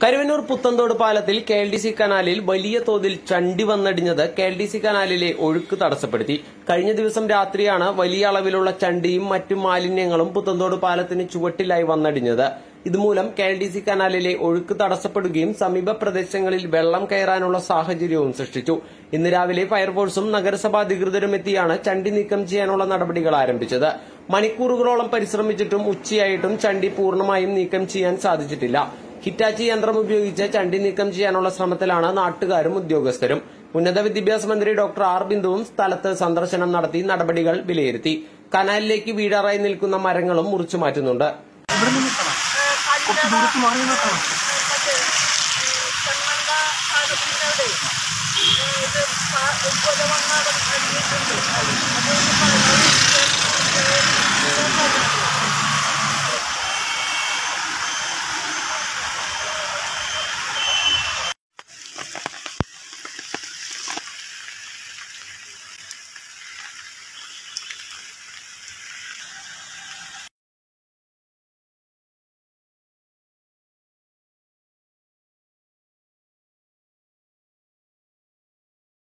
കരുവന്നൂർ പുത്തൻതോട് പാലത്തിൽ കെ.എൽ.ഡി.സി കനാലിൽ വലിയ തോതിൽ ചണ്ടി വന്നടിഞ്ഞത് കെ.എൽ.ഡി.സി കനാലിലെ ഒഴുക്ക് തടസ്സപ്പെടുത്തി. കഴിഞ്ഞ ദിവസം രാത്രിയാണ് വലിയ അളവിലുള്ള ചണ്ടിയും മറ്റു മാലിന്യങ്ങളും പുത്തൻതോട് പാലത്തിന് ചുവട്ടിലായി വന്നടിഞ്ഞത്. ഇതുമൂലം കെ.എൽ.ഡി.സി കനാലിലെ ഒഴുക്ക് തടസ്സപ്പെടുകയും സമീപ പ്രദേശങ്ങളിൽ വെള്ളം കയറാനുള്ള സാഹചര്യവും സൃഷ്ടിച്ചു. ഇന്ന് രാവിലെ ഫയർഫോഴ്സും നഗരസഭാ അധികൃതരും എത്തിയാണ് ചണ്ടി നീക്കം ചെയ്യാനുള്ള നടപടികൾ ആരംഭിച്ചത്. മണിക്കൂറുകളോളം പരിശ്രമിച്ചിട്ടും ഉച്ചയായിട്ടും ചണ്ടി പൂർണ്ണമായും നീക്കം ചെയ്യാൻ സാധിച്ചിട്ടില്ല. ഹിറ്റാച്ചി യന്ത്രം ഉപയോഗിച്ച് ചണ്ടി നീക്കം ചെയ്യാനുള്ള ശ്രമത്തിലാണ് നാട്ടുകാരും ഉദ്യോഗസ്ഥരും. ഉന്നത വിദ്യാഭ്യാസ മന്ത്രി ഡോക്ടർ ആർ ബിന്ദുവും സ്ഥലത്ത് സന്ദർശനം നടത്തി നടപടികൾ വിലയിരുത്തി. കനാലിലേക്ക് വീഴാറായി നിൽക്കുന്ന മരങ്ങളും മുറിച്ചു മാറ്റുന്നുണ്ട്. ഇത്